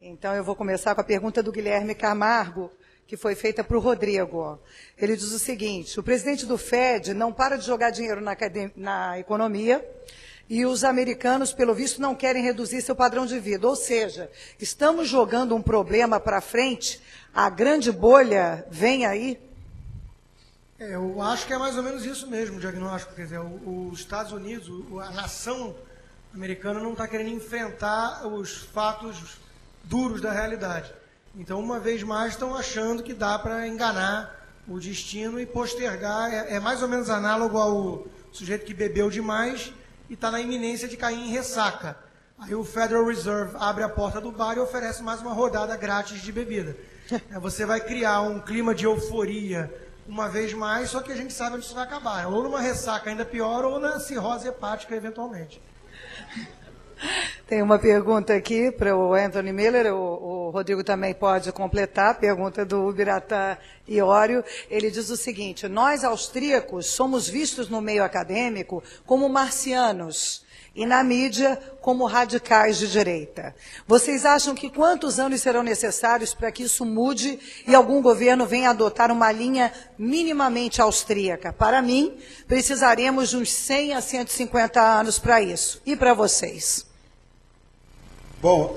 Então, eu vou começar com a pergunta do Guilherme Camargo, que foi feita para o Rodrigo. Ele diz o seguinte: o presidente do FED não para de jogar dinheiro na economia e os americanos, pelo visto, não querem reduzir seu padrão de vida. Ou seja, estamos jogando um problema para frente, a grande bolha vem aí? Eu acho que é mais ou menos isso mesmo o diagnóstico. Quer dizer, os Estados Unidos, a nação americana não está querendo enfrentar os fatos duros da realidade. Então, uma vez mais, estão achando que dá para enganar o destino e postergar. É mais ou menos análogo ao sujeito que bebeu demais e está na iminência de cair em ressaca. Aí o Federal Reserve abre a porta do bar e oferece mais uma rodada grátis de bebida. Você vai criar um clima de euforia uma vez mais, só que a gente sabe onde isso vai acabar. Ou numa ressaca ainda pior, ou na cirrose hepática, eventualmente. Tem uma pergunta aqui para o Anthony Miller, o Rodrigo também pode completar, pergunta do Biratã Iório. Ele diz o seguinte: nós, austríacos, somos vistos no meio acadêmico como marcianos e na mídia como radicais de direita. Vocês acham que quantos anos serão necessários para que isso mude e algum governo venha adotar uma linha minimamente austríaca? Para mim, precisaremos de uns 100 a 150 anos para isso. E para vocês? Bom,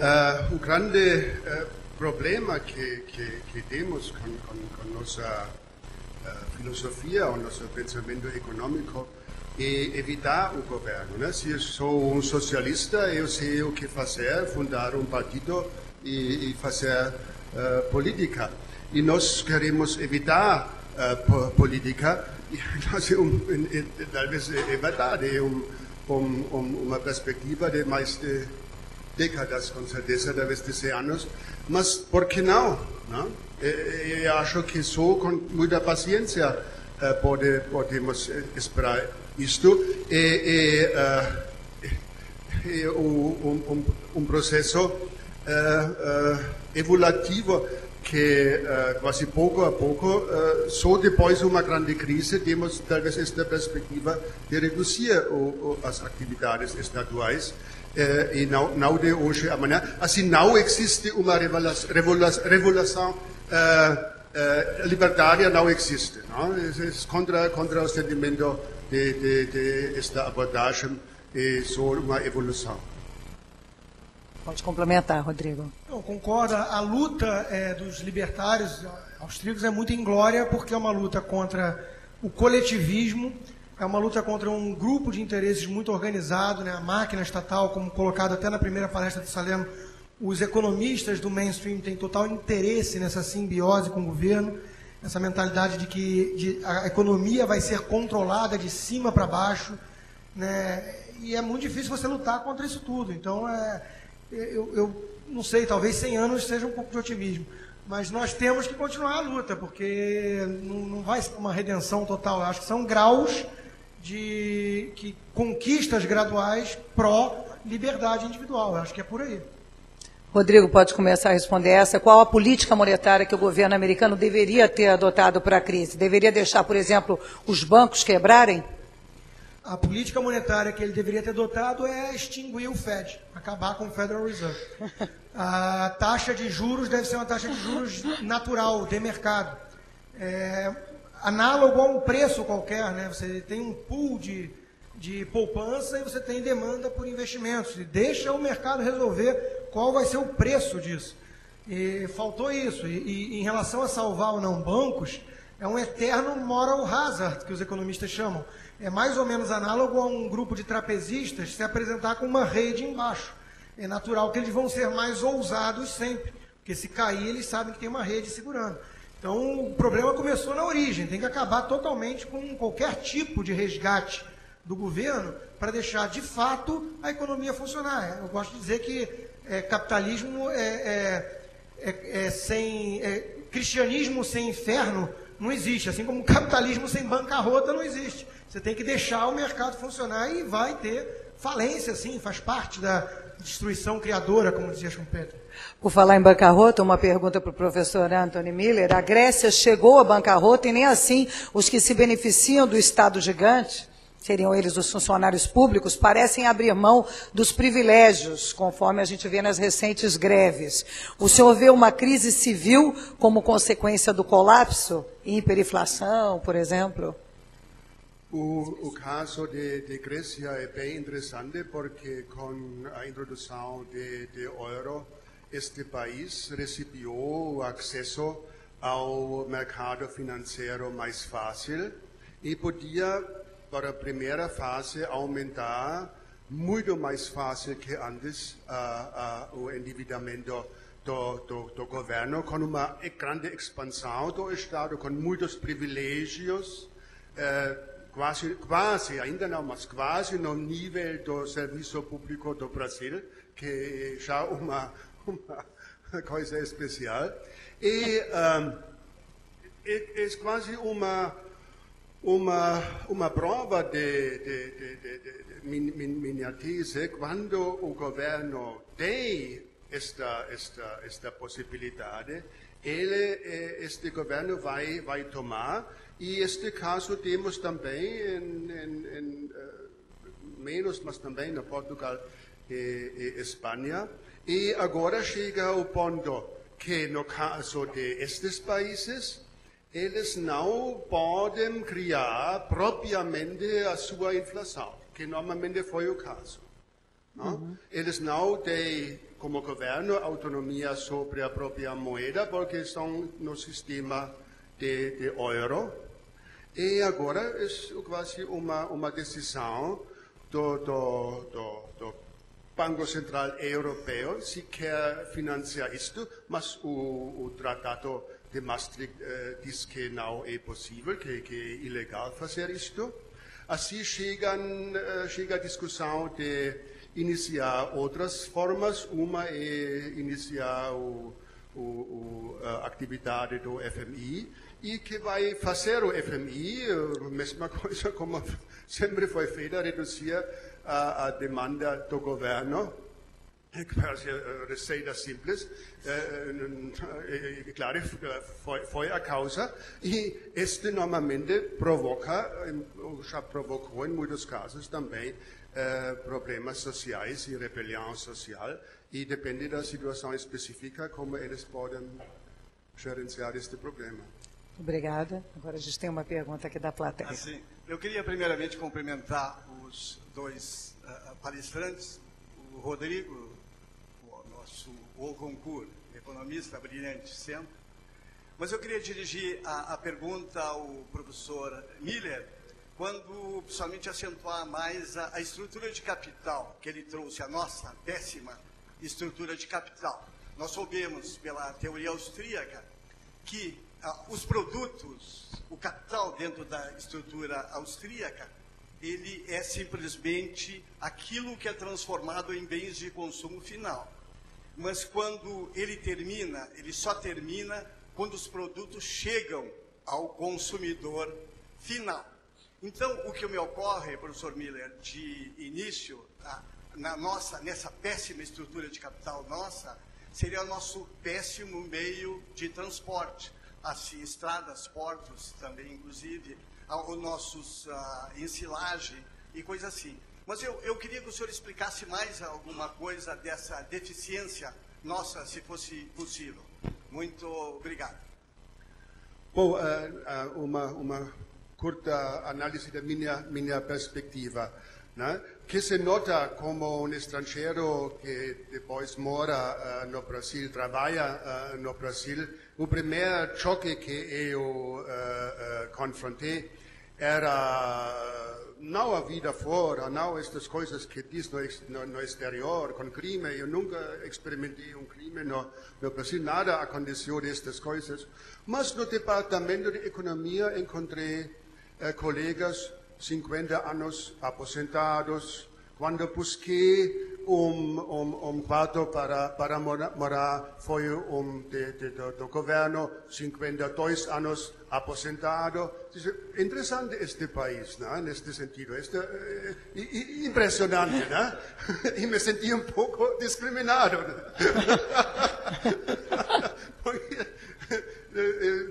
o grande problema que temos com nossa filosofia, o nosso pensamento econômico, é evitar o governo, né? Se eu sou um socialista, eu sei o que fazer, fundar um partido e fazer política. E nós queremos evitar política, e talvez é verdade, é uma perspectiva de mais de décadas, com certeza, talvez de 100 anos, mas por que não? Eu acho que só com muita paciência podemos esperar isto. É um processo evolutivo que quase pouco a pouco, só depois de uma grande crise, temos talvez esta perspectiva de reduzir as atividades estaduais. E não de hoje a amanhã. Assim, não existe uma revolução libertária, não existe. Não? É contra o sentimento de esta abordagem, é só uma evolução. Pode complementar, Rodrigo. Eu concordo. A luta dos libertários austríacos é muito inglória, porque é uma luta contra o coletivismo, é uma luta contra um grupo de interesses muito organizado, né? A máquina estatal, como colocado até na primeira palestra de Salerno, os economistas do mainstream têm total interesse nessa simbiose com o governo, essa mentalidade de que a economia vai ser controlada de cima para baixo, né? E é muito difícil você lutar contra isso tudo. Então, eu não sei, talvez 100 anos seja um pouco de otimismo. Mas nós temos que continuar a luta, porque não vai ser uma redenção total. Eu acho que são graus de conquistas graduais pró-liberdade individual. Eu acho que é por aí. Rodrigo, pode começar a responder essa. Qual a política monetária que o governo americano deveria ter adotado para a crise? Deveria deixar, por exemplo, os bancos quebrarem? A política monetária que ele deveria ter adotado é extinguir o FED, acabar com o Federal Reserve. A taxa de juros deve ser uma taxa de juros natural, de mercado. Análogo a um preço qualquer, né? Você tem um pool de poupança e você tem demanda por investimentos. E deixa o mercado resolver qual vai ser o preço disso. E faltou isso. E em relação a salvar ou não bancos, é um eterno moral hazard, que os economistas chamam. É mais ou menos análogo a um grupo de trapezistas se apresentar com uma rede embaixo. É natural que eles vão ser mais ousados sempre, porque se cair, eles sabem que tem uma rede segurando. Então, o problema começou na origem. Tem que acabar totalmente com qualquer tipo de resgate do governo para deixar, de fato, a economia funcionar. Eu gosto de dizer que capitalismo cristianismo sem inferno não existe, assim como capitalismo sem bancarrota não existe. Você tem que deixar o mercado funcionar e vai ter falência, sim, faz parte da destruição criadora, como dizia Schumpeter. Por falar em bancarrota, uma pergunta para o professor Anthony Miller. A Grécia chegou à bancarrota e nem assim os que se beneficiam do Estado gigante, seriam eles os funcionários públicos, parecem abrir mão dos privilégios, conforme a gente vê nas recentes greves. O senhor vê uma crise civil como consequência do colapso? Hiperinflação, por exemplo? O caso de Grécia é bem interessante porque com a introdução de euro, este país recebeu acesso ao mercado financeiro mais fácil e podia, para a primeira fase, aumentar muito mais fácil que antes o endividamento do governo, com uma grande expansão do Estado, com muitos privilégios, quase, ainda não, mas quase no nível do serviço público do Brasil, que já é uma coisa especial. E é quase uma prova de minha tese, quando o governo tem esta possibilidade, este governo vai tomar, e este caso temos também menos, mas também na Portugal e Espanha, e agora chega o ponto que no caso destes países, eles não podem criar propriamente a sua inflação, que normalmente foi o caso. Não? Eles não têm, como governo, autonomia sobre a própria moeda, porque estão no sistema de euro. E agora é quase uma decisão do Banco Central Europeu se quer financiar isto, mas o Tratado de Maastricht diz que não é possível, que é ilegal fazer isto. Assim chega a discussão de iniciar outras formas. Uma é iniciar a atividade do FMI, e que vai fazer o FMI, a mesma coisa como sempre foi feita, reduzir a demanda do governo, receita simples, claro, foi a causa, e este normalmente provoca, já provocou em muitos casos também, problemas sociais e rebelião social, e depende da situação específica como eles podem gerenciar este problema. Obrigada. Agora a gente tem uma pergunta aqui da plateia. Assim, eu queria primeiramente cumprimentar os dois palestrantes, o Rodrigo, o nosso Goncourt, economista brilhante sempre, mas eu queria dirigir a pergunta ao professor Miller, quando principalmente acentuar mais a estrutura de capital que ele trouxe, a nossa péssima estrutura de capital. Nós soubemos pela teoria austríaca que os produtos, o capital dentro da estrutura austríaca, ele é simplesmente aquilo que é transformado em bens de consumo final. Mas quando ele termina, ele só termina quando os produtos chegam ao consumidor final. Então, o que me ocorre, professor Miller, de início, nessa péssima estrutura de capital nossa, seria o nosso péssimo meio de transporte. Assim, estradas, portos também, inclusive, os nossos ensilagem e coisa assim. Mas eu queria que o senhor explicasse mais alguma coisa dessa deficiência nossa, se fosse possível. Muito obrigado. Bom, uma curta análise da minha perspectiva, né? Que se nota como um estrangeiro que depois mora no Brasil, trabalha no Brasil. O primeiro choque que eu confrontei era não a vida fora, não estas coisas que diz no exterior, com crime. Eu nunca experimentei crime no Brasil, nada aconteceu destas coisas. Mas no departamento de economia encontrei colegas 50 anos aposentados. Quando busquei quarto para morar, foi do governo, 52 anos aposentado. Interessante este país, né? Neste sentido. Impressionante, né? E me senti um pouco discriminado.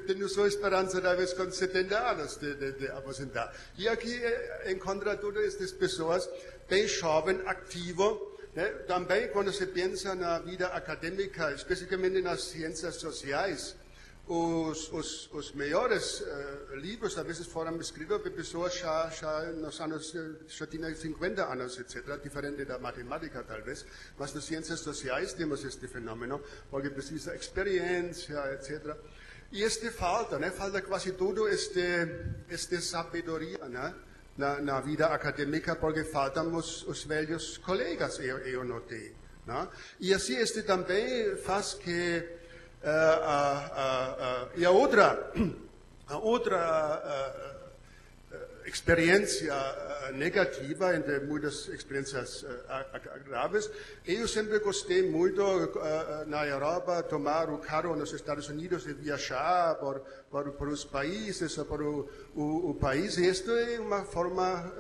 Tenho sua esperança talvez com 70 anos de aposentar. E aqui encontra todas estas pessoas bem jovens, ativas, né? Também quando se pensa na vida acadêmica, especificamente nas ciências sociais, os melhores livros, às vezes, foram escritos por pessoas já nos anos, já tinham 50 anos, etc., diferente da matemática, talvez, mas nas ciências sociais temos este fenômeno, porque precisa experiência, etc. E falta, né? Falta quase tudo sabedoria, né? Na vida acadêmica, porque faltam os velhos colegas, eu notei. Né? E assim, também faz que e a outra experiência negativa, entre muitas experiências graves, eu sempre gostei muito na Europa tomar o carro nos Estados Unidos e viajar por os países, por o país. E isto é uma forma,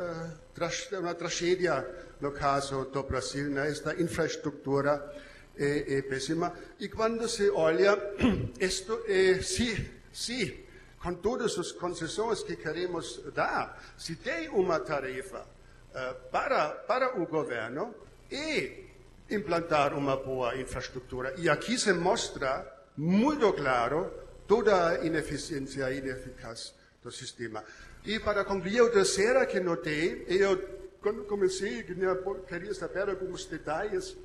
uma tragédia no caso do Brasil, né? Esta infraestrutura é péssima. E quando se olha, isto se com todas as concessões que queremos dar, se tem uma tarefa para o governo e implantar uma boa infraestrutura. E aqui se mostra muito claro toda a ineficiência e ineficácia do sistema. E para concluir, a terceira que notei, quando comecei, queria saber alguns detalhes,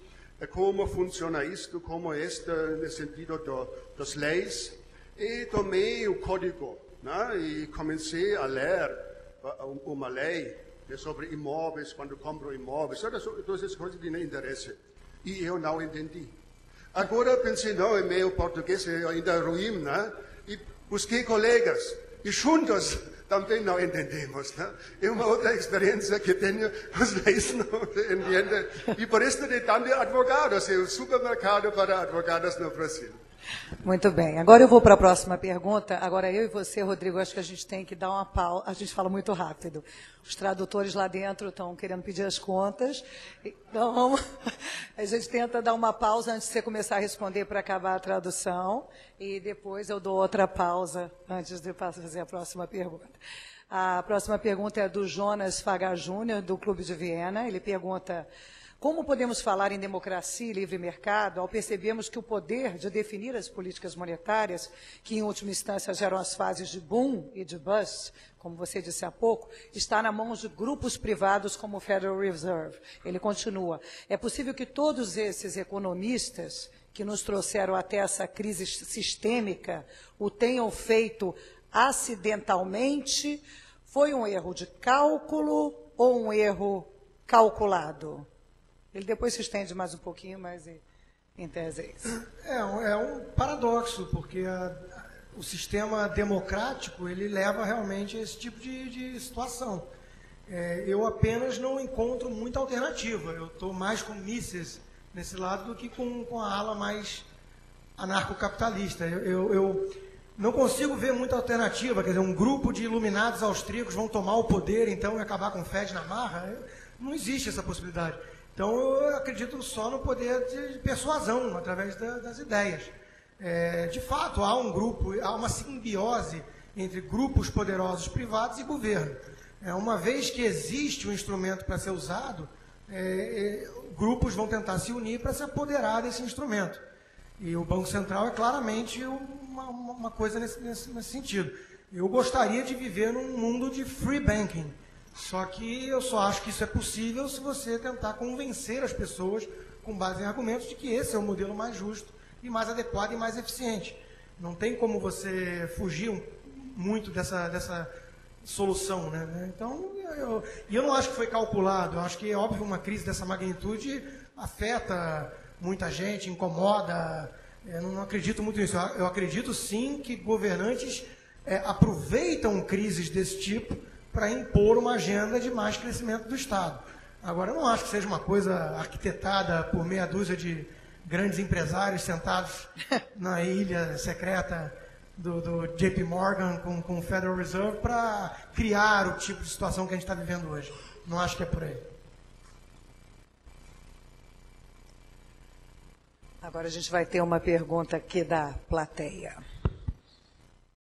como funciona isto, como é no sentido das leis, e tomei o código, né? E comecei a ler uma lei sobre imóveis, quando compro imóveis, todas essas coisas que não interessam. E eu não entendi. Agora pensei, não, meu português é ainda ruim, né? E busquei colegas, e juntos também não entendemos, né? É uma outra experiência que tenho, os leis não entendem. E por isso tem tantos advogados, é o supermercado para advogados no Brasil. Muito bem. Agora eu vou para a próxima pergunta. Agora eu e você, Rodrigo, acho que a gente tem que dar uma pausa. A gente fala muito rápido. Os tradutores lá dentro estão querendo pedir as contas. Então, a gente tenta dar uma pausa antes de você começar a responder para acabar a tradução. E depois eu dou outra pausa antes de fazer a próxima pergunta. A próxima pergunta é do Jonas Fagar Júnior, do Clube de Viena. Ele pergunta: como podemos falar em democracia e livre mercado ao percebermos que o poder de definir as políticas monetárias, que em última instância geram as fases de boom e de bust, como você disse há pouco, está na mão de grupos privados como o Federal Reserve? Ele continua: é possível que todos esses economistas que nos trouxeram até essa crise sistêmica o tenham feito acidentalmente? Foi um erro de cálculo ou um erro calculado? Ele depois se estende mais um pouquinho, mas em tese é isso. É um paradoxo, porque o sistema democrático ele leva realmente a esse tipo de situação. Eu apenas não encontro muita alternativa. Eu estou mais com Mises nesse lado do que com a ala mais anarcocapitalista. Eu não consigo ver muita alternativa. Quer dizer, um grupo de iluminados austríacos vão tomar o poder, então, e acabar com o Fed na marra. Não existe essa possibilidade. Então, eu acredito só no poder de persuasão, através das ideias. De fato, há uma simbiose entre grupos poderosos privados e governo. Uma vez que existe um instrumento para ser usado, grupos vão tentar se unir para se apoderar desse instrumento. E o Banco Central é claramente uma coisa nesse sentido. Eu gostaria de viver num mundo de free banking. Só que eu só acho que isso é possível se você tentar convencer as pessoas, com base em argumentos, de que esse é o modelo mais justo e mais adequado e mais eficiente. Não tem como você fugir muito dessa solução, né? Então, eu não acho que foi calculado. Eu acho que, é óbvio, uma crise dessa magnitude afeta muita gente, incomoda. Eu não acredito muito nisso. Eu acredito, sim, que governantes aproveitam crises desse tipo para impor uma agenda de mais crescimento do Estado. Agora, eu não acho que seja uma coisa arquitetada por meia dúzia de grandes empresários sentados na ilha secreta do JP Morgan com o Federal Reserve para criar o tipo de situação que a gente está vivendo hoje. Não acho que é por aí. Agora a gente vai ter uma pergunta aqui da plateia.